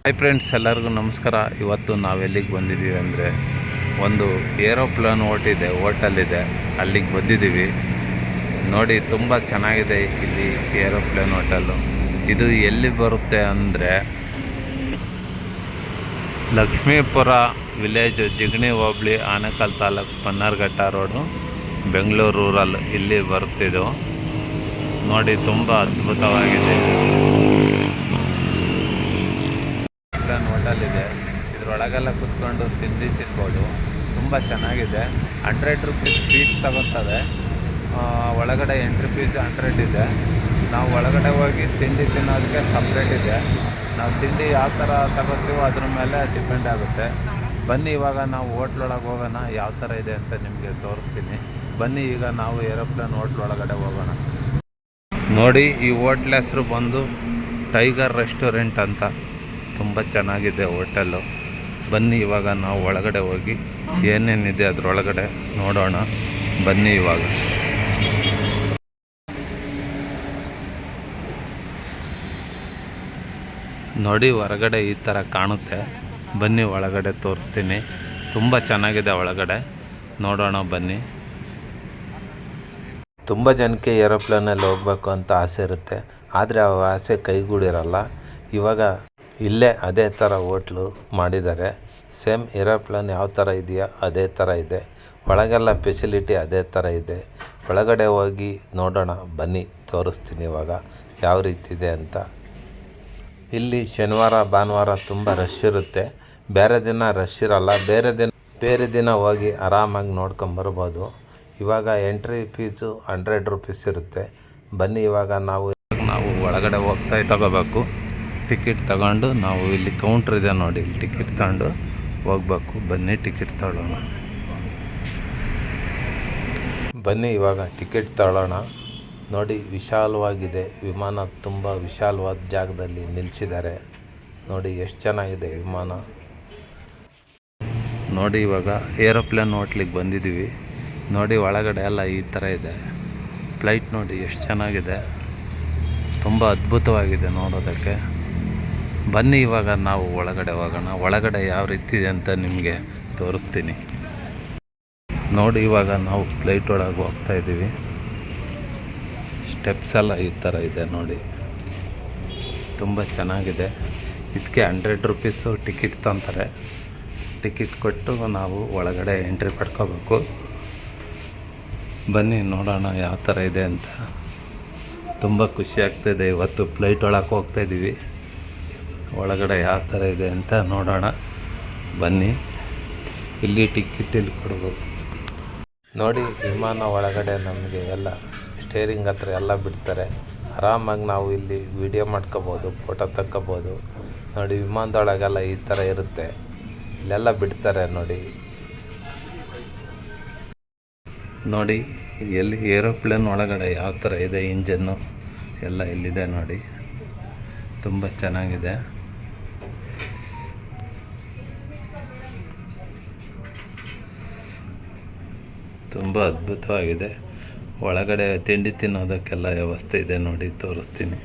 Hi friends, ಎಲ್ಲರಿಗೂ ನಮಸ್ಕಾರ. ಇವತ್ತು ನಾವೆಲ್ಲಿಗೆ ಬಂದಿದ್ದೀವಿ ಅಂದರೆ ಒಂದು ಏರೋಪ್ಲೇನ್ ಹೋಟೆಲಿದೆ, ಅಲ್ಲಿಗೆ ಬಂದಿದ್ದೀವಿ. ನೋಡಿ, ತುಂಬ ಚೆನ್ನಾಗಿದೆ ಇಲ್ಲಿ ಏರೋಪ್ಲೇನ್ ಹೋಟೆಲ್ಲು. ಇದು ಎಲ್ಲಿ ಬರುತ್ತೆ ಅಂದರೆ ಲಕ್ಷ್ಮೀಪುರ ವಿಲೇಜ್, ಜಿಗಣಿ ಹೋಬಳಿ, ಆನೇಕಲ್ ತಾಲೂಕು, ಪನ್ನರ್ಘಟ್ಟ ರೋಡು, ಬೆಂಗಳೂರು ರೂರಲ್. ಇಲ್ಲಿ ಬರುತ್ತಿದ್ದು ನೋಡಿ, ತುಂಬ ಅದ್ಭುತವಾಗಿದೆ. ಹೋಟೆಲ್ ಇದೆ, ಇದರೊಳಗೆಲ್ಲ ಕುತ್ಕೊಂಡು ತಿನ್ಬೋದು. ತುಂಬ ಚೆನ್ನಾಗಿದೆ. 100 ರೂಪೀಸ್ ಫೀಸ್ ತಗೋತದೆ. ಒಳಗಡೆ ಎಂಟ್ರಿ ಫೀಸ್ 100 ಇದೆ. ನಾವು ಒಳಗಡೆ ಹೋಗಿ ತಿಂಡಿ ತಿನ್ನೋದಕ್ಕೆ ಸಪ್ರೇಟ್ ಇದೆ. ನಾವು ತಿಂಡಿ ಯಾವ ಥರ ತಗೋತೀವೋ ಅದ್ರ ಮೇಲೆ ಡಿಪೆಂಡ್ ಆಗುತ್ತೆ. ಬನ್ನಿ, ಇವಾಗ ನಾವು ಹೋಟ್ಲೊಳಗೆ ಹೋಗೋಣ. ಯಾವ ಥರ ಇದೆ ಅಂತ ನಿಮಗೆ ತೋರಿಸ್ತೀನಿ. ಬನ್ನಿ, ಈಗ ನಾವು ಏರೋಪ್ಲೇನ್ ಹೋಟ್ಲೊಳಗಡೆ ಹೋಗೋಣ. ನೋಡಿ, ಈ ಹೋಟ್ಲ್ ಹೆಸರು ಬಂದು ಟೈಗರ್ ರೆಸ್ಟೋರೆಂಟ್ ಅಂತ. ತುಂಬ ಚೆನ್ನಾಗಿದೆ ಹೋಟೆಲ್ಲು. ಬನ್ನಿ, ಇವಾಗ ನಾವು ಒಳಗಡೆ ಹೋಗಿ ಏನೇನಿದೆ ಅದರೊಳಗಡೆ ನೋಡೋಣ. ಬನ್ನಿ ಇವಾಗ. ನೋಡಿ, ಹೊರಗಡೆ ಈ ಥರ ಕಾಣುತ್ತೆ. ಬನ್ನಿ, ಒಳಗಡೆ ತೋರಿಸ್ತೀನಿ. ತುಂಬ ಚೆನ್ನಾಗಿದೆ ಒಳಗಡೆ, ನೋಡೋಣ ಬನ್ನಿ. ತುಂಬ ಜನಕ್ಕೆ ಏರೋಪ್ಲೇನಲ್ಲಿ ಹೋಗ್ಬೇಕು ಅಂತ ಆಸೆ ಇರುತ್ತೆ, ಆದರೆ ಆ ಆಸೆ ಕೈಗೂಡಿರಲ್ಲ. ಇವಾಗ ಇಲ್ಲೇ ಅದೇ ಥರ ಹೋಟ್ಲು ಮಾಡಿದ್ದಾರೆ. ಸೇಮ್ ಏರೋಪ್ಲೇನ್ ಯಾವ ಥರ ಇದೆಯಾ ಅದೇ ಥರ ಇದೆ. ಒಳಗೆಲ್ಲ ಫೆಸಿಲಿಟಿ ಅದೇ ಥರ ಇದೆ. ಒಳಗಡೆ ಹೋಗಿ ನೋಡೋಣ ಬನ್ನಿ, ತೋರಿಸ್ತೀನಿ ಇವಾಗ ಯಾವ ರೀತಿ ಇದೆ ಅಂತ. ಇಲ್ಲಿ ಶನಿವಾರ ಭಾನುವಾರ ತುಂಬ ರಶ್ ಇರುತ್ತೆ. ಬೇರೆ ದಿನ ರಶ್ ಇರಲ್ಲ. ಬೇರೆ ದಿನ ಹೋಗಿ ಆರಾಮಾಗಿ ನೋಡ್ಕೊಂಬರ್ಬೋದು. ಇವಾಗ ಎಂಟ್ರಿ ಫೀಸು 100 ರೂಪೀಸ್ ಇರುತ್ತೆ. ಬನ್ನಿ, ಇವಾಗ ನಾವು ಒಳಗಡೆ ತಗೋಬೇಕು. ಟಿಕೆಟ್ ತಗೊಂಡು ನಾವು ಇಲ್ಲಿ ಕೌಂಟ್ರ್ ಇದೆ ನೋಡಿ, ಇಲ್ಲಿ ಟಿಕೆಟ್ ತಗೊಂಡು ಹೋಗ್ಬೇಕು. ಬನ್ನಿ, ಟಿಕೆಟ್ ತಗೊಳ್ಳೋಣ. ಬನ್ನಿ, ಇವಾಗ ಟಿಕೆಟ್ ತಗೊಳ್ಳೋಣ. ನೋಡಿ, ವಿಶಾಲವಾಗಿದೆ ವಿಮಾನ. ತುಂಬ ವಿಶಾಲವಾದ ಜಾಗದಲ್ಲಿ ನಿಲ್ಲಿಸಿದ್ದಾರೆ. ನೋಡಿ ಎಷ್ಟು ಚೆನ್ನಾಗಿದೆ ವಿಮಾನ. ನೋಡಿ, ಇವಾಗ ಏರೋಪ್ಲೇನ್ ಹೋಟ್ಲಿಗೆ ಬಂದಿದ್ದೀವಿ. ನೋಡಿ, ಒಳಗಡೆ ಎಲ್ಲ ಈ ಥರ ಇದೆ. ಫ್ಲೈಟ್ ನೋಡಿ ಎಷ್ಟು ಚೆನ್ನಾಗಿದೆ, ತುಂಬ ಅದ್ಭುತವಾಗಿದೆ ನೋಡೋದಕ್ಕೆ. ಬನ್ನಿ, ಇವಾಗ ನಾವು ಒಳಗಡೆ ಹೋಗೋಣ. ಒಳಗಡೆ ಯಾವ ರೀತಿ ಇದೆ ಅಂತ ನಿಮಗೆ ತೋರಿಸ್ತೀನಿ. ನೋಡಿ, ಇವಾಗ ನಾವು ಫ್ಲೈಟ್ ಒಳಗೆ ಹೋಗ್ತಾಯಿದ್ದೀವಿ. ಸ್ಟೆಪ್ಸ್ ಎಲ್ಲ ಈ ಥರ ಇದೆ ನೋಡಿ, ತುಂಬ ಚೆನ್ನಾಗಿದೆ. ಇದಕ್ಕೆ 100 ರೂಪೀಸು ಟಿಕೆಟ್ ತಂತಾರೆ. ಟಿಕೆಟ್ ಕೊಟ್ಟು ನಾವು ಒಳಗಡೆ ಎಂಟ್ರಿ ಪಡ್ಕೋಬೇಕು. ಬನ್ನಿ, ನೋಡೋಣ ಯಾವ ಥರ ಇದೆ ಅಂತ. ತುಂಬ ಖುಷಿ ಆಗ್ತಾಯಿದೆ. ಇವತ್ತು ಫ್ಲೈಟ್ ಒಳಗೆ ಹೋಗ್ತಾಯಿದ್ದೀವಿ. ಒಳಗಡೆ ಯಾವ ಥರ ಇದೆ ಅಂತ ನೋಡೋಣ ಬನ್ನಿ. ಇಲ್ಲಿ ಟಿಕೆಟ್ ಇಲ್ಲಿ ಕೊಡ್ಬೇಕು. ನೋಡಿ, ವಿಮಾನ ಒಳಗಡೆ ನಮಗೆ ಎಲ್ಲ ಸ್ಟೇರಿಂಗ್ ಹತ್ರ ಎಲ್ಲ ಬಿಡ್ತಾರೆ. ಆರಾಮಾಗಿ ನಾವು ಇಲ್ಲಿ ವಿಡಿಯೋ ಮಾಡ್ಕೋಬೋದು, ಫೋಟೋ ತಕ್ಕೋಬೋದು. ನೋಡಿ, ವಿಮಾನದೊಳಗೆಲ್ಲ ಈ ಥರ ಇರುತ್ತೆ. ಇಲ್ಲೆಲ್ಲ ಬಿಡ್ತಾರೆ ನೋಡಿ. ನೋಡಿ, ಎಲ್ಲಿ ಏರೋಪ್ಲೇನ್ ಒಳಗಡೆ ಯಾವ ಥರ ಇದೆ ಇಂಜನ್ನು ಎಲ್ಲ ಇಲ್ಲಿದೆ ನೋಡಿ. ತುಂಬ ಚೆನ್ನಾಗಿದೆ. ತುಂಬ ಅದ್ಭುತವಾಗಿದೆ. ಒಳಗಡೆ ತಿಂಡಿ ತಿನ್ನೋದಕ್ಕೆಲ್ಲ ವ್ಯವಸ್ಥೆ ಇದೆ ನೋಡಿ, ತೋರಿಸ್ತೀನಿ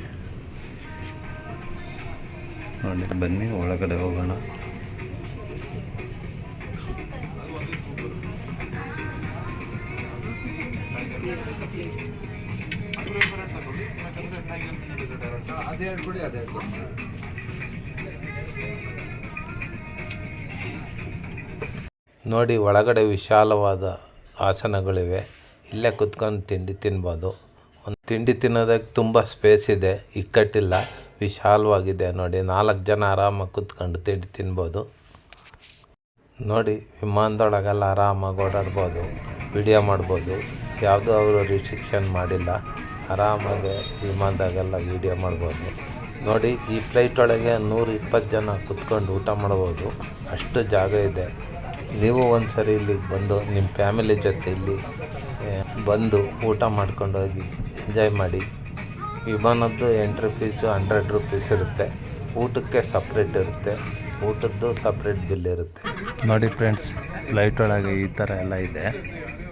ನೋಡಿ. ಬನ್ನಿ, ಒಳಗಡೆ ಹೋಗೋಣ. ನೋಡಿ, ಒಳಗಡೆ ವಿಶಾಲವಾದ ಆಸನಗಳಿವೆ. ಇಲ್ಲೇ ಕುತ್ಕೊಂಡು ತಿಂಡಿ ತಿನ್ಬೋದು. ಒಂದು ತಿಂಡಿ ತಿನ್ನೋದಕ್ಕೆ ತುಂಬ ಸ್ಪೇಸ್ ಇದೆ, ಇಕ್ಕಟ್ಟಿಲ್ಲ, ವಿಶಾಲವಾಗಿದೆ. ನೋಡಿ, 4 ಜನ ಆರಾಮಾಗಿ ಕುತ್ಕೊಂಡು ತಿಂಡಿ ತಿನ್ಬೋದು. ನೋಡಿ, ವಿಮಾನದೊಳಗೆಲ್ಲ ಆರಾಮಾಗಿ ಓಡಾಡ್ಬೋದು, ವಿಡಿಯೋ ಮಾಡ್ಬೋದು. ಯಾವುದೂ ಅವರು ರಿಸ್ಟ್ರಿಕ್ಷನ್ ಮಾಡಿಲ್ಲ. ಆರಾಮಾಗಿ ವಿಮಾನದಾಗೆಲ್ಲ ವಿಡಿಯೋ ಮಾಡ್ಬೋದು. ನೋಡಿ, ಈ ಫ್ಲೈಟ್ ಒಳಗೆ 120 ಜನ ಕುತ್ಕೊಂಡು ಊಟ ಮಾಡ್ಬೋದು, ಅಷ್ಟು ಜಾಗ ಇದೆ. ನೀವು ಒಂದು ಸರಿ ಇಲ್ಲಿಗೆ ಬಂದು ನಿಮ್ಮ ಫ್ಯಾಮಿಲಿ ಜೊತೆ ಇಲ್ಲಿ ಬಂದು ಊಟ ಮಾಡ್ಕೊಂಡು ಹೋಗಿ ಎಂಜಾಯ್ ಮಾಡಿ. ವಿಮಾನದ್ದು ಎಂಟ್ರಿ ಫೀಸು 100 ರೂಪೀಸ್ ಇರುತ್ತೆ. ಊಟಕ್ಕೆ ಸಪ್ರೇಟ್ ಇರುತ್ತೆ, ಊಟದ್ದು ಸಪ್ರೇಟ್ ಬಿಲ್ ಇರುತ್ತೆ. ನೋಡಿ ಫ್ರೆಂಡ್ಸ್, ಫ್ಲೈಟ್ ಒಳಗೆ ಈ ಥರ ಎಲ್ಲ ಇದೆ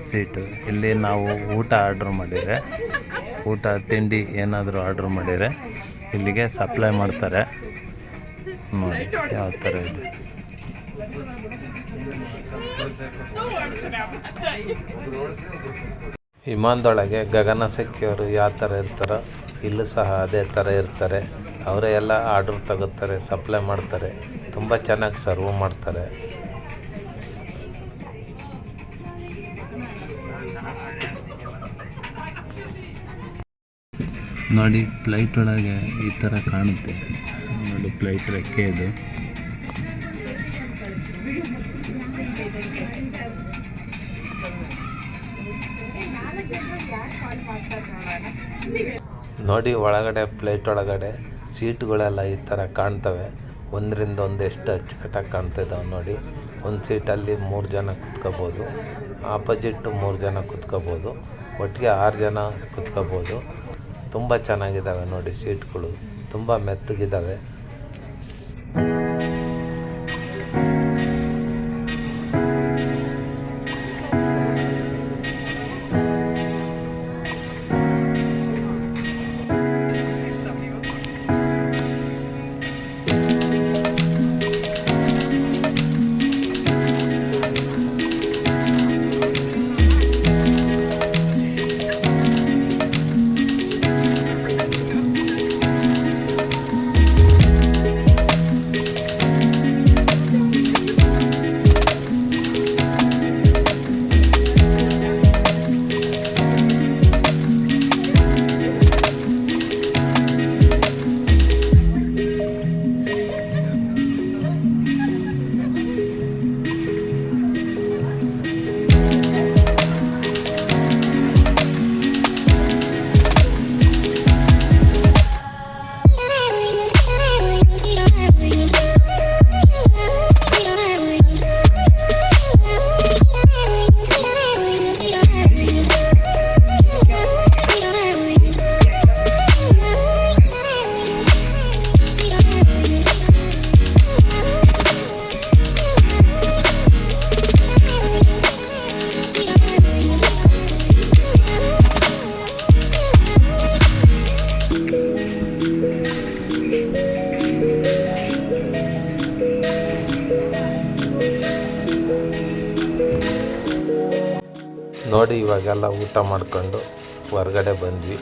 ಸೀಟು. ಇಲ್ಲಿ ನಾವು ಊಟ ಆರ್ಡ್ರ್ ಮಾಡಿದರೆ, ಊಟ ತಿಂಡಿ ಏನಾದರೂ ಆರ್ಡ್ರ್ ಮಾಡಿದರೆ ಇಲ್ಲಿಗೆ ಸಪ್ಲೈ ಮಾಡ್ತಾರೆ. ನೋಡಿ ಯಾವ ಥರ ಇದೆ. ವಿಮಾನದೊಳಗೆ ಗಗನ ಸೆಕ್ಕಿಯವರು ಯಾವ ಥರ ಇರ್ತಾರೋ ಇಲ್ಲೂ ಸಹ ಅದೇ ಥರ ಇರ್ತಾರೆ. ಅವರೇ ಎಲ್ಲ ಆರ್ಡ್ರ್ ತಗೋತಾರೆ, ಸಪ್ಲೈ ಮಾಡ್ತಾರೆ, ತುಂಬ ಚೆನ್ನಾಗಿ ಸರ್ವ್ ಮಾಡ್ತಾರೆ. ನೋಡಿ ಫ್ಲೈಟ್ ಒಳಗೆ ಈ ಥರ ಕಾಣುತ್ತೆ. ನೋಡಿ ಫ್ಲೈಟ್ ರೆಕ್ಕೆ ಇದು. ನೋಡಿ ಒಳಗಡೆ ಫ್ಲೈಟ್ ಒಳಗಡೆ ಸೀಟ್ಗಳೆಲ್ಲ ಈ ಥರ ಕಾಣ್ತವೆ. ಒಂದರಿಂದ ಒಂದು ಎಷ್ಟು ಅಚ್ಚುಕಟ್ಟಾಗಿ ಕಾಣ್ತಿದ್ದಾವೆ ನೋಡಿ. ಒಂದು ಸೀಟಲ್ಲಿ 3 ಜನ ಕುತ್ಕೋಬೋದು, ಆಪೋಸಿಟ್ಟು 3 ಜನ ಕುತ್ಕೋಬೋದು, ಒಟ್ಟಿಗೆ 6 ಜನ ಕುತ್ಕೋಬೋದು. ತುಂಬ ಚೆನ್ನಾಗಿದ್ದಾವೆ ನೋಡಿ ಸೀಟ್ಗಳು, ತುಂಬ ಮೆತ್ತಗಿದ್ದಾವೆ. ನೋಡಿ ಇವಾಗೆಲ್ಲ ಊಟ ಮಾಡ್ಕೊಂಡು ಹೊರಗಡೆ ಬಂದ್ವಿ.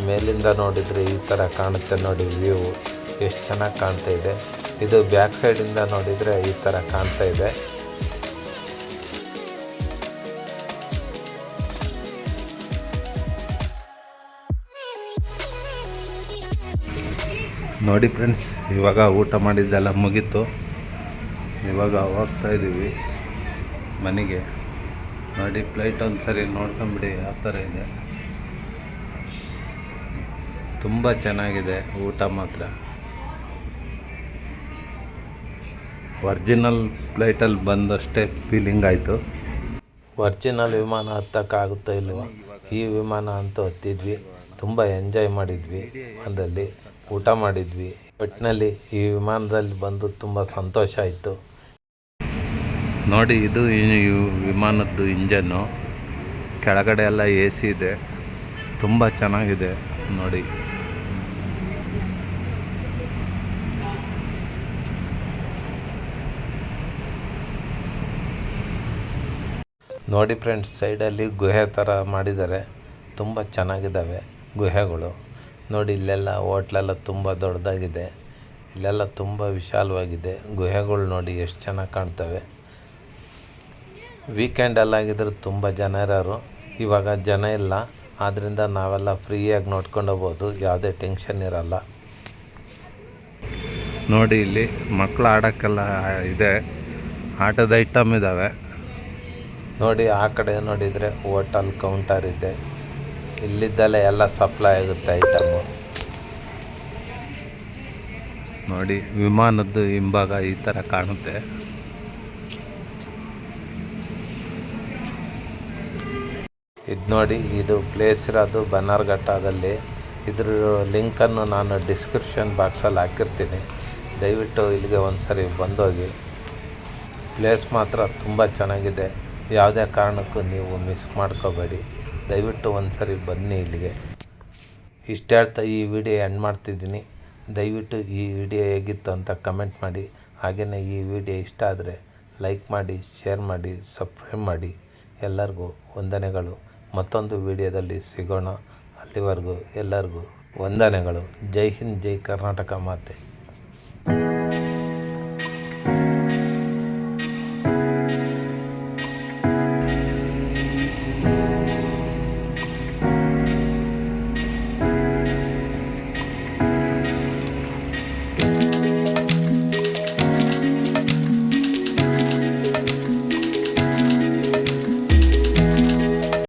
ಮೇಲಿಂದ ನೋಡಿದರೆ ಈ ಥರ ಕಾಣುತ್ತೆ ನೋಡಿ ವ್ಯೂ, ಎಷ್ಟು ಚೆನ್ನಾಗಿ ಕಾಣ್ತಾ ಇದೆ. ಇದು ಬ್ಯಾಕ್ ಸೈಡಿಂದ ನೋಡಿದರೆ ಈ ಥರ ಕಾಣ್ತಾ ಇದೆ. ನೋಡಿ ಫ್ರೆಂಡ್ಸ್, ಇವಾಗ ಊಟ ಮಾಡಿದ್ದೆಲ್ಲ ಮುಗೀತು. ಇವಾಗ ಹೋಗ್ತಾ ಇದ್ದೀವಿ ಮನೆಗೆ. ನೋಡಿ ಫ್ಲೈಟ್ ಒಂದು ಸರಿ ನೋಡ್ಕೊಂಬಿಡಿ ಯಾವ ಥರ ಇದೆ. ತುಂಬ ಚೆನ್ನಾಗಿದೆ ಊಟ ಮಾತ್ರ. ಒರ್ಜಿನಲ್ ಫ್ಲೈಟಲ್ಲಿ ಬಂದಷ್ಟೇ ಫೀಲಿಂಗ್ ಆಯಿತು. ಒರ್ಜಿನಲ್ ವಿಮಾನ ಹತ್ತಕ್ಕಾಗುತ್ತೋ ಇಲ್ವೋ, ಈ ವಿಮಾನ ಅಂತೂ ಹತ್ತಿದ್ವಿ. ತುಂಬ ಎಂಜಾಯ್ ಮಾಡಿದ್ವಿ, ವಿಮಾನದಲ್ಲಿ ಊಟ ಮಾಡಿದ್ವಿ. ಒಟ್ಟಿನಲ್ಲಿ ಈ ವಿಮಾನದಲ್ಲಿ ಬಂದು ತುಂಬ ಸಂತೋಷ ಆಯಿತು. ನೋಡಿ ಇದು ವಿಮಾನದ್ದು ಇಂಜನ್ನು, ಕೆಳಗಡೆ ಎಲ್ಲ AC ಇದೆ, ತುಂಬ ಚೆನ್ನಾಗಿದೆ ನೋಡಿ. ನೋಡಿ ಫ್ರೆಂಡ್ಸ್, ಸೈಡಲ್ಲಿ ಗುಹೆ ಥರ ಮಾಡಿದ್ದಾರೆ, ತುಂಬ ಚೆನ್ನಾಗಿದ್ದಾವೆ ಗುಹೆಗಳು. ನೋಡಿ ಇಲ್ಲೆಲ್ಲ ಹೋಟ್ಲೆಲ್ಲ ತುಂಬ ದೊಡ್ಡದಾಗಿದೆ, ಇಲ್ಲೆಲ್ಲ ತುಂಬ ವಿಶಾಲವಾಗಿದೆ. ಗುಹೆಗಳು ನೋಡಿ ಎಷ್ಟು ಚೆನ್ನಾಗಿ ಕಾಣ್ತವೆ. ವೀಕೆಂಡಲ್ಲಾಗಿದ್ರೆ ತುಂಬ ಜನ ಇರೋರು, ಇವಾಗ ಜನ ಇಲ್ಲ. ಆದ್ದರಿಂದ ನಾವೆಲ್ಲ ಫ್ರೀಯಾಗಿ ನೋಡ್ಕೊಂಡು ಹೋಗ್ಬೋದು, ಯಾವುದೇ ಟೆನ್ಷನ್ ಇರಲ್ಲ. ನೋಡಿ ಇಲ್ಲಿ ಮಕ್ಕಳು ಆಡೋಕ್ಕೆಲ್ಲ ಇದೆ, ಆಟದ ಐಟಮ್ ಇದ್ದಾವೆ ನೋಡಿ. ಆ ಕಡೆ ನೋಡಿದರೆ ಹೋಟೆಲ್ ಕೌಂಟರ್ ಇದೆ, ಇಲ್ಲಿದ್ದಲ್ಲೇ ಎಲ್ಲ ಸಪ್ಲೈ ಆಗುತ್ತೆ ಐಟಮ್ಮು. ನೋಡಿ ವಿಮಾನದ್ದು ಹಿಂಭಾಗ ಈ ಥರ ಕಾಣುತ್ತೆ. ಇದು ನೋಡಿ, ಇದು ಪ್ಲೇಸ್ ಇರೋದು ಬನ್ನರ್ಘಟ್ಟದಲ್ಲಿ. ಇದ್ರ ಲಿಂಕನ್ನು ನಾನು ಡಿಸ್ಕ್ರಿಪ್ಷನ್ ಬಾಕ್ಸಲ್ಲಿ ಹಾಕಿರ್ತೀನಿ, ದಯವಿಟ್ಟು ಇಲ್ಲಿಗೆ ಒಂದು ಸರಿ ಬಂದೋಗಿ. ಪ್ಲೇಸ್ ಮಾತ್ರ ತುಂಬ ಚೆನ್ನಾಗಿದೆ, ಯಾವುದೇ ಕಾರಣಕ್ಕೂ ನೀವು ಮಿಸ್ ಮಾಡ್ಕೋಬೇಡಿ. ದಯವಿಟ್ಟು ಒಂದು ಸರಿ ಬನ್ನಿ ಇಲ್ಲಿಗೆ. ಇಷ್ಟು ಹೇಳ್ತಾ ಈ ವಿಡಿಯೋ ಎಂಡ್ ಮಾಡ್ತಿದ್ದೀನಿ. ದಯವಿಟ್ಟು ಈ ವಿಡಿಯೋ ಹೇಗಿತ್ತು ಅಂತ ಕಮೆಂಟ್ ಮಾಡಿ. ಹಾಗೆಯೇ ಈ ವಿಡಿಯೋ ಇಷ್ಟ ಆದರೆ ಲೈಕ್ ಮಾಡಿ, ಶೇರ್ ಮಾಡಿ, ಸಬ್ಸ್ಕ್ರೈಬ್ ಮಾಡಿ. ಎಲ್ಲರಿಗೂ ವಂದನೆಗಳು. ಮತ್ತೊಂದು ವಿಡಿಯೋದಲ್ಲಿ ಸಿಗೋಣ. ಅಲ್ಲಿವರೆಗೂ ಎಲ್ಲರಿಗೂ ವಂದನೆಗಳು. ಜೈ ಹಿಂದ್, ಜೈ ಕರ್ನಾಟಕ ಮಾತೆ.